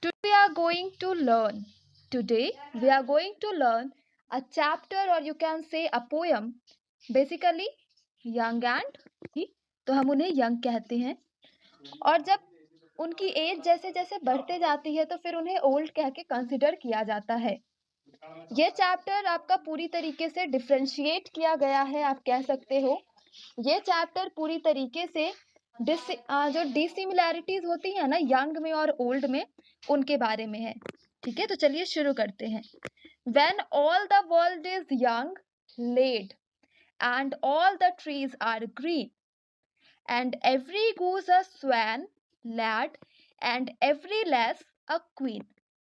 Today we are going to learn. Today we are going to learn a chapter or you can say a poem. Basically young and तो हम उन्हें young कहते हैं और जब उनकी एज जैसे जैसे बढ़ते जाती है तो फिर उन्हें ओल्ड कह के कंसिडर किया जाता है। ये चैप्टर आपका पूरी तरीके से डिफरेंशिएट किया गया है, आप कह सकते हो। ये चैप्टर पूरी तरीके से जो डिसिमिलैरिटीज होती है ना यंग में और ओल्ड में, उनके बारे में है। ठीक है, तो चलिए शुरू करते हैं। When all the world is young, laid, and all the trees are green, and every goose a swan, lad, and every lass a queen।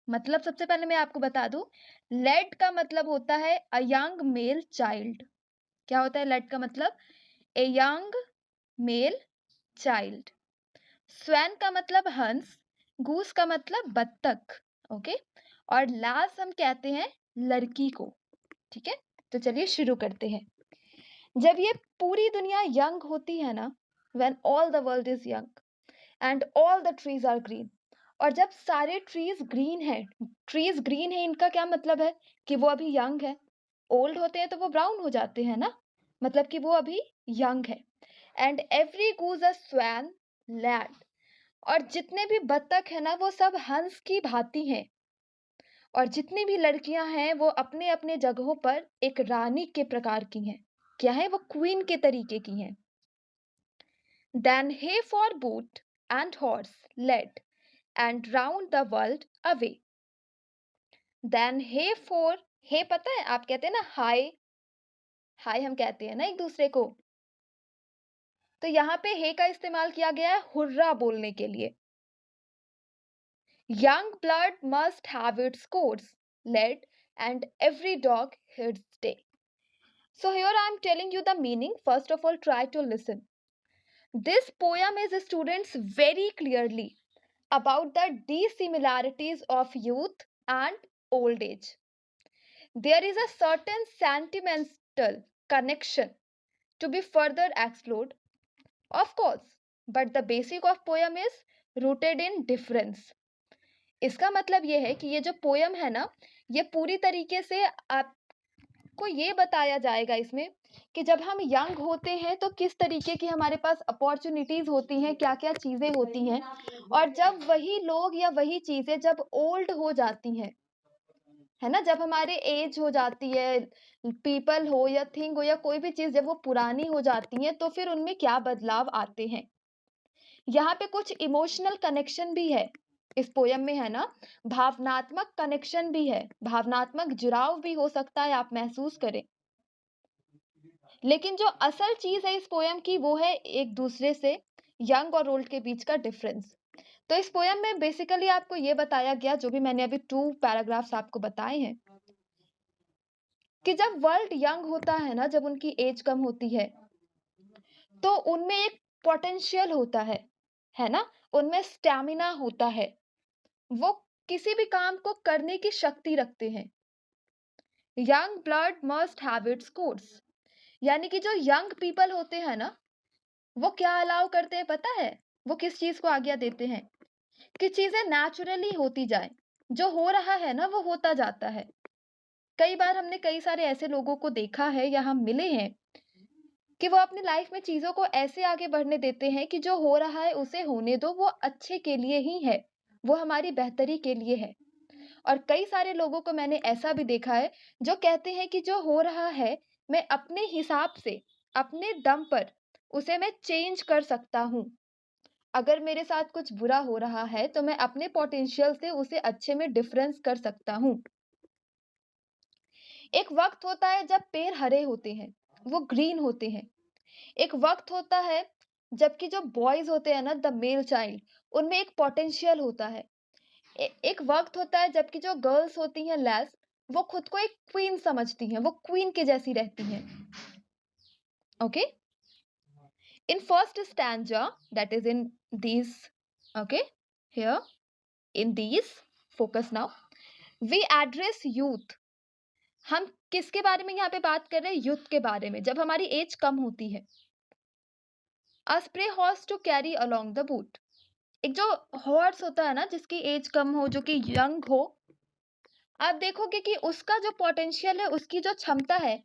मतलब सबसे पहले मैं आपको बता दूं, लेड का मतलब होता है अ यंग मेल चाइल्ड। क्या होता है लेड का मतलब? A young male child. Swan का मतलब हंस, गूस का मतलब बत्तख, ओके। और लास हम कहते हैं लड़की को। ठीक है, तो चलिए शुरू करते हैं। जब ये पूरी दुनिया यंग होती है ना, when all the world is young and all the trees are green, और जब सारे ट्रीज ग्रीन है, इनका क्या मतलब है कि वो अभी यंग है। ओल्ड होते हैं तो वो ब्राउन हो जाते हैं ना, मतलब कि वो अभी यंग है। And every goose a swan lad, और जितने भी बत्तख है ना वो सब हंस की भांति हैं। और जितनी भी लड़कियां हैं वो अपने अपने जगहों पर एक रानी के प्रकार की हैं। क्या है वो? क्वीन के तरीके की हैं। Then hey for boot and horse lad and round the world away. Then hey for, hey पता है आप कहते हैं ना हाय, हाय हम कहते हैं ना एक दूसरे को, तो यहाँ पे हे का इस्तेमाल किया गया है हुर्रा बोलने के लिए। Young blood must have its course, led, and every dog its day. So here I am telling you the meaning. First of all, try to listen. This poem is students very clearly about the dissimilarities of youth and old age. There is a certain sentimental connection to be further explored, of course, but the basic of poem is rooted in difference. इसका मतलब ये है कि ये जो poem है ना, ये पूरी तरीके से आपको ये बताया जाएगा इसमें कि जब हम यंग होते हैं तो किस तरीके की हमारे पास अपॉर्चुनिटीज होती हैं, क्या क्या चीजें होती हैं, और जब वही लोग या वही चीजें जब ओल्ड हो जाती हैं, है ना, जब हमारे एज हो जाती है, पीपल हो या थिंग हो या कोई भी चीज जब वो पुरानी हो जाती है तो फिर उनमें क्या बदलाव आते हैं। यहाँ पे कुछ इमोशनल कनेक्शन भी है इस पोयम में, है ना, भावनात्मक कनेक्शन भी है, भावनात्मक जुड़ाव भी हो सकता है, आप महसूस करें। लेकिन जो असल चीज है इस पोयम की वो है एक दूसरे से यंग और ओल्ड के बीच का डिफरेंस। तो इस पोयम में बेसिकली आपको ये बताया गया, जो भी मैंने अभी 2 पैराग्राफ्स आपको बताए हैं, कि जब वर्ल्ड यंग होता है ना, जब उनकी एज कम होती है, तो उनमें एक पोटेंशियल होता है ना, उनमें स्टैमिना होता है, वो किसी भी काम को करने की शक्ति रखते हैं। Young blood must have its course, यानी कि जो यंग पीपल होते हैं ना, वो क्या अलाउ करते हैं पता है? वो किस चीज को आज्ञा देते हैं कि चीजें नेचुरली होती जाए, जो हो रहा है ना वो होता जाता है। कई बार हमने कई सारे ऐसे लोगों को देखा है या हम मिले हैं कि वो अपनी लाइफ में चीजों को ऐसे आगे बढ़ने देते हैं कि जो हो रहा है उसे होने दो, वो अच्छे के लिए ही है, वो हमारी बेहतरी के लिए है। और कई सारे लोगों को मैंने ऐसा भी देखा है जो कहते हैं कि जो हो रहा है मैं अपने हिसाब से, अपने दम पर उसे मैं चेंज कर सकता हूँ। अगर मेरे साथ कुछ बुरा हो रहा है तो मैं अपने पोटेंशियल से उसे अच्छे में डिफरेंस कर सकता हूँ। एक वक्त होता है जब पेड़ हरे होते हैं, वो ग्रीन होते हैं। एक वक्त होता है जबकि जो बॉयज होते हैं ना, द मेल चाइल्ड, उनमें एक पोटेंशियल होता है। एक वक्त होता है जबकि जो गर्ल्स होती हैं लेस, वो खुद को एक क्वीन समझती हैं, वो क्वीन के जैसी रहती हैं। Okay, in first stanza, that is in these, okay, here in these, focus now, we address youth. हम किसके बारे में यहाँ पे बात कर रहे हैं? यूथ के बारे में, जब हमारी एज कम होती है। A spray horse to carry along the boot, एक जो हॉर्स होता है ना, जिसकी एज कम हो, जो कि यंग हो, आप देखोगे कि उसका जो पोटेंशियल है, उसकी जो क्षमता है,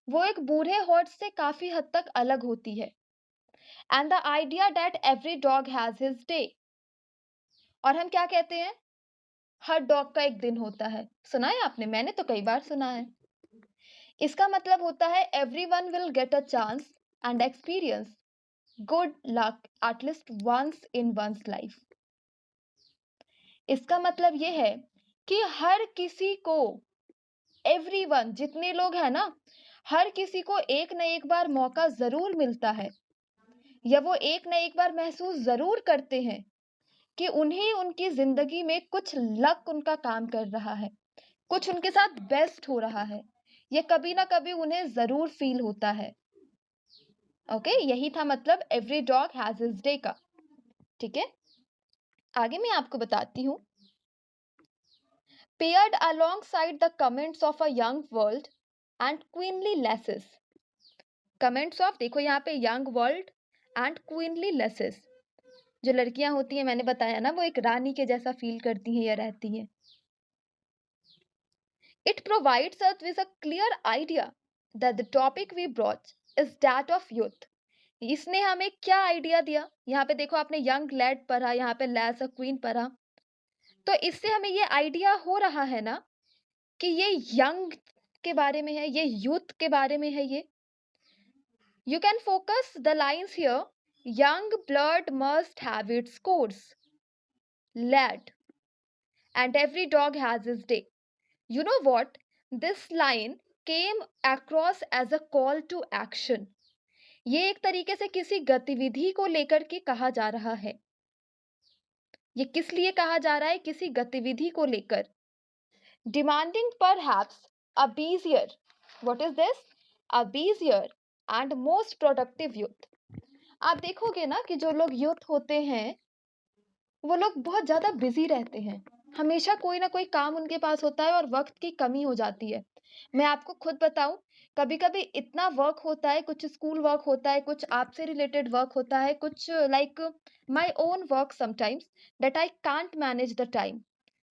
वो एक बूढ़े हॉर्स से काफी हद तक अलग होती है। And the idea that every dog has his day, और हम क्या कहते हैं, हर डॉग का एक दिन होता है। सुना है आपने? मैंने तो कई बार सुना है। इसका मतलब होता है every one will get a chance and experience good luck at least once in one's life. इसका मतलब ये है कि हर किसी को, एवरीवन, जितने लोग हैं ना, हर किसी को एक न एक बार मौका जरूर मिलता है, या वो एक न एक बार महसूस जरूर करते हैं कि उन्हें उनकी जिंदगी में कुछ लक उनका काम कर रहा है, कुछ उनके साथ बेस्ट हो रहा है। ये कभी ना कभी उन्हें जरूर फील होता है। ओके, यही था मतलब every dog has his day का। ठीक है, आगे मैं आपको बताती हूँ। Paired alongside the comments of a young world and queenly laces. Comments of, देखो यहाँ पे, young world and queenly laces. जो लड़कियां होती हैं, मैंने बताया ना, वो एक रानी के जैसा फील करती हैं या रहती हैं। It provides us with a clear idea that the topic we brought is that of youth. इसने हमें क्या आइडिया दिया? यहाँ पे देखो, आपने यंग लैड पढ़ा, यहाँ पे लैस अ क्वीन पढ़ा, तो इससे हमें ये आइडिया हो रहा है ना कि ये यंग के बारे में है, ये यूथ के बारे में है। ये you can focus the lines here, young blood must have its course, lad, and every dog has his day. You know what? This line came across as a call to action. ये एक तरीके से किसी गतिविधि को लेकर के कहा जा रहा है। ये किस लिए कहा जा रहा है? किसी गतिविधि को लेकर। Demanding perhaps a busier, what is this? A busier and most productive youth. आप देखोगे ना कि जो लोग यूथ होते हैं, वो लोग बहुत ज्यादा बिजी रहते हैं। हमेशा कोई ना कोई काम उनके पास होता है और वक्त की कमी हो जाती है। मैं आपको खुद बताऊं, कभी कभी इतना वर्क होता है, कुछ स्कूल वर्क होता है, कुछ आपसे रिलेटेड वर्क होता है, कुछ like my own work sometimes, that I can't manage the time.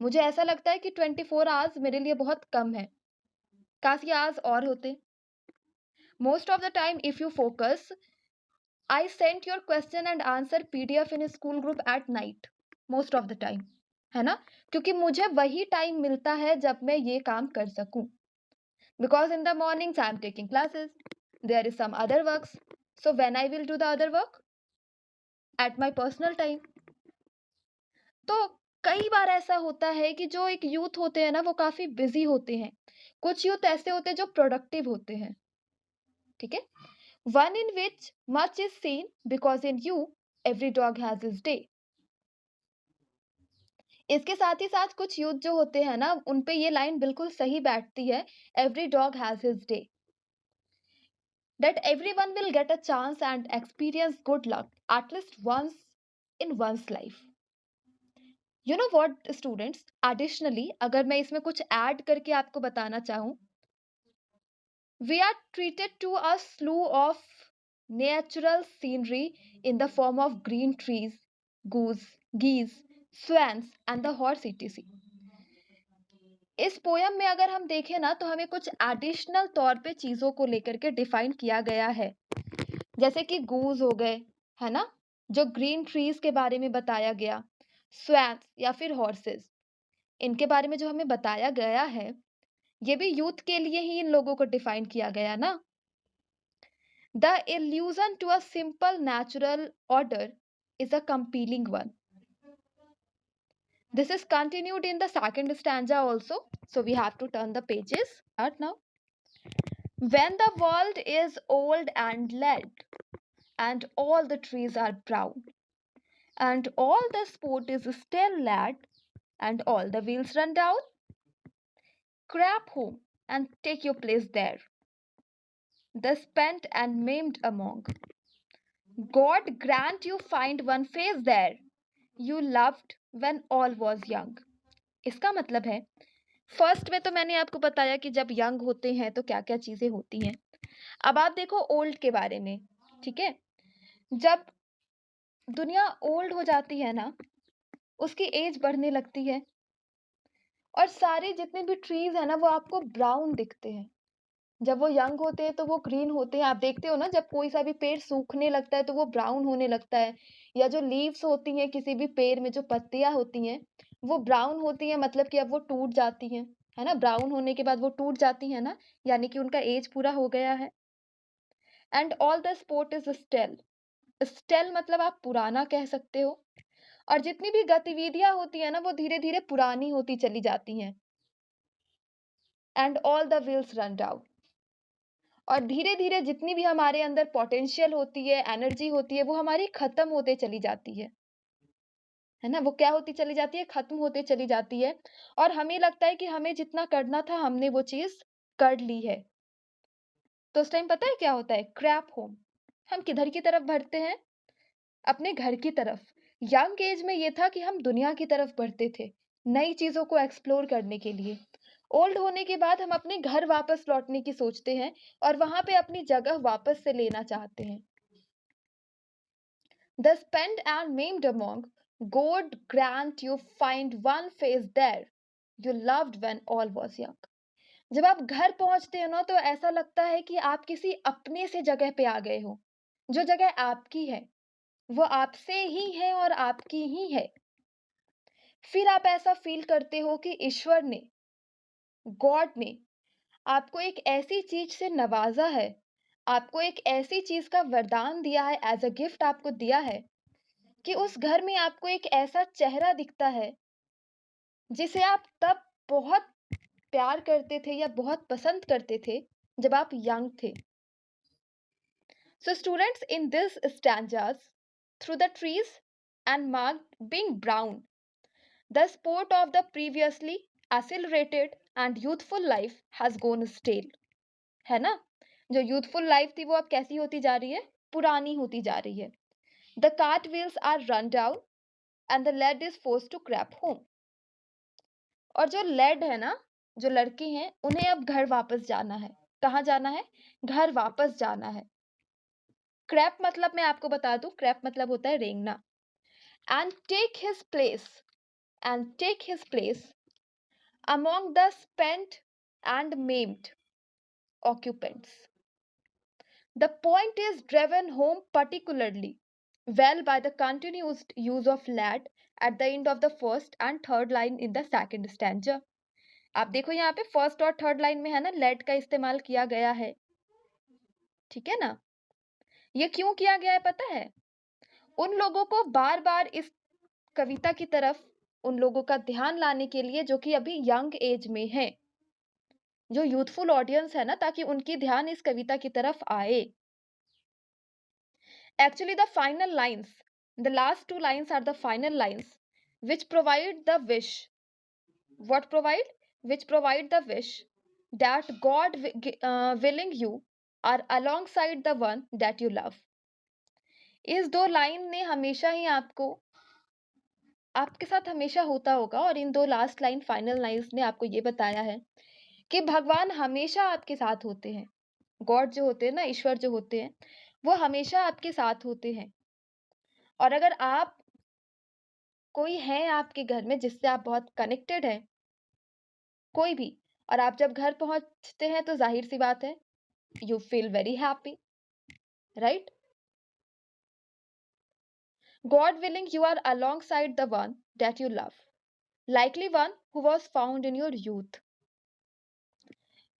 मुझे ऐसा लगता है कि 24 आवर्स मेरे लिए बहुत कम है, काश ये आवर्स और होते। Most of the time if you focus, I sent your question and answer PDF in school group at night, most of the time, है ना? क्योंकि मुझे वही टाइम मिलता है जब मैं ये काम कर सकूं। Because in the mornings I am taking classes, there is some other works. So when I will do the other work? At my personal time. तो कई बार ऐसा होता है कि जो एक यूथ होते हैं ना, वो काफी बिजी होते हैं। कुछ यूथ ऐसे होते हैं जो प्रोडक्टिव होते हैं। ठीक है, one in which much is seen because in you every dog has his day. इसके साथ ही साथ कुछ यूथ जो होते हैं ना, उन पे ये लाइन बिल्कुल सही बैठती है, every dog has his day, that everyone will get a chance and experience good luck at least once in one's life. You know what, students? Additionally, अगर मैं इसमें कुछ ऐड करके आपको बताना चाहूँ, we are treated to a slew of natural scenery in the form of green trees, goose, geese, swans, and the horse etc. इस poem में अगर हम देखें ना, तो हमें कुछ एडिशनल तौर पे चीजों को लेकर के डिफाइन किया गया है, जैसे कि गूज हो गए, है ना, जो ग्रीन ट्रीज के बारे में बताया गया, स्वैन्स या फिर हॉर्सेस, इनके बारे में जो हमें बताया गया है, ये भी यूथ के लिए ही इन लोगों को डिफाइन किया गया ना। The illusion to a simple natural order is a compelling one. This is continued in the second stanza also, so we have to turn the pages. Start now. When the world is old and lead, and all the trees are brown, and all the sport is still lad, and all the wheels run down, crap home and take your place there, the spent and maimed among. God grant you find one face there, you loved when all was young. इसका मतलब है, first में तो मैंने आपको बताया कि जब यंग होते हैं तो क्या क्या चीजें होती हैं। अब आप देखो ओल्ड के बारे में। ठीक है, जब दुनिया ओल्ड हो जाती है ना, उसकी एज बढ़ने लगती है और सारे जितने भी ट्रीज है ना वो आपको ब्राउन दिखते हैं। जब वो यंग होते हैं तो वो ग्रीन होते हैं। आप देखते हो ना जब कोई सा भी पेड़ सूखने लगता है तो वो ब्राउन होने लगता है, या जो लीव्स होती हैं किसी भी पेड़ में जो पत्तियां होती हैं वो ब्राउन होती हैं, मतलब कि अब वो टूट जाती हैं, है ना। ब्राउन होने के बाद वो टूट जाती है ना, यानी कि उनका एज पूरा हो गया है। And all the sport is stale. Stale मतलब आप पुराना कह सकते हो। और जितनी भी गतिविधियां होती है ना वो धीरे धीरे पुरानी होती चली जाती हैं। And all the wheels run down. और धीरे धीरे जितनी भी हमारे अंदर पोटेंशियल होती है, एनर्जी होती है, वो हमारी खत्म होते चली जाती है ना। वो क्या होती चली जाती है? खत्म होते चली जाती है। और हमें लगता है कि हमें जितना करना था हमने वो चीज कर ली है। तो उस टाइम पता है क्या होता है? Creep home. हम किधर की तरफ बढ़ते हैं? अपने घर की तरफ। यंग एज में ये था कि हम दुनिया की तरफ बढ़ते थे, नई चीजों को एक्सप्लोर करने के लिए। ओल्ड होने के बाद हम अपने घर वापस लौटने की सोचते हैं और वहां पे अपनी जगह वापस से लेना चाहते हैं। The spent and maimed among, God grant you find one face there you loved when all was young. जब आप घर पहुंचते हो ना तो ऐसा लगता है कि आप किसी अपने से जगह पे आ गए हो। जो जगह आपकी है वो आपसे ही है और आपकी ही है। फिर आप ऐसा फील करते हो कि ईश्वर ने, गॉड ने आपको एक ऐसी चीज से नवाजा है, आपको एक ऐसी चीज का वरदान दिया है, एज अ गिफ्ट आपको दिया है कि उस घर में आपको एक ऐसा चेहरा दिखता है जिसे आप तब बहुत प्यार करते थे या बहुत पसंद करते थे जब आप यंग थे। So students, in this stanzas, through the trees and marked being brown, the sport of the previously accelerated and youthful life has gone stale. है ना? जो youthful life थी वो अब कैसी होती जा रही है? पुरानी होती जा रही है। The cart wheels are run down and the lad is forced to crap home. और जो लेड है ना, जो लड़के हैं, उन्हें अब घर वापस जाना है। कहाँ जाना है? घर वापस जाना है। क्रैप मतलब मैं आपको बता दूं, क्रैप मतलब होता है रेंगना। And take his place, and take his place among the spent and maimed occupants. The point is driven home particularly well by the continuous use of lad at the end of the first and third line in the second stanza. आप देखो यहाँ पे first और third line में है ना late का इस्तेमाल किया गया है, ठीक है ना। ये क्यों किया गया है पता है? उन लोगों को बार बार इस कविता की तरफ उन लोगों का ध्यान लाने के लिए जो कि अभी यंग एज में है, जो यूथफुल ऑडियंस है ना, ताकि उनकी ध्यान इस कविता की तरफ आए। Actually the final lines, the last two lines are the final lines which provide the wish, what provide, which provide the wish that God willing you are alongside the one that you love. इस दो line ने हमेशा ही आपको, आपके साथ हमेशा होता होगा। और इन दो लास्ट लाइन फाइनल लाइन्स ने आपको ये बताया है कि भगवान हमेशा आपके साथ होते हैं। गॉड जो होते हैं ना, ईश्वर जो होते हैं, वो हमेशा आपके साथ होते हैं। और अगर आप, कोई है आपके घर में जिससे आप बहुत कनेक्टेड हैं, कोई भी, और आप जब घर पहुंचते हैं तो जाहिर सी बात है you feel very happy, right. God willing you are alongside the one that you love, likely one who was found in your youth.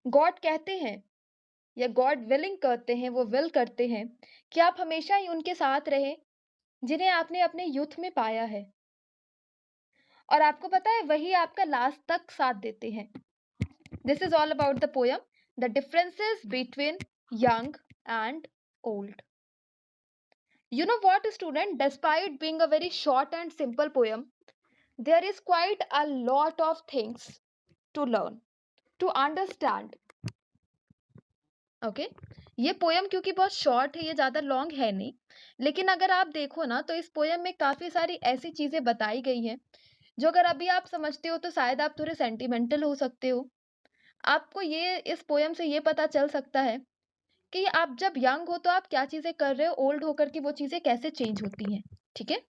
God कहते हैं या गॉड विलिंग करते हैं, वो विल करते हैं कि आप हमेशा ही उनके साथ रहे जिन्हें आपने अपने यूथ में पाया है। और आपको पता है वही आपका लास्ट तक साथ देते हैं। This is all about the poem, the differences between young and old. You know what, student? Despite being a very short and simple poem, there is quite a lot of things to learn, to understand. Okay ये poem क्योंकि बहुत short है, ये ज़्यादा long है नहीं, लेकिन अगर आप देखो ना तो इस पोयम में काफ़ी सारी ऐसी चीज़ें बताई गई हैं जो अगर अभी आप समझते हो तो शायद आप थोड़े सेंटिमेंटल हो सकते हो। आपको ये इस पोयम से ये पता चल सकता है कि आप जब यंग हो तो आप क्या चीज़ें कर रहे हो, ओल्ड होकर के वो चीज़ें कैसे चेंज होती हैं, ठीक है।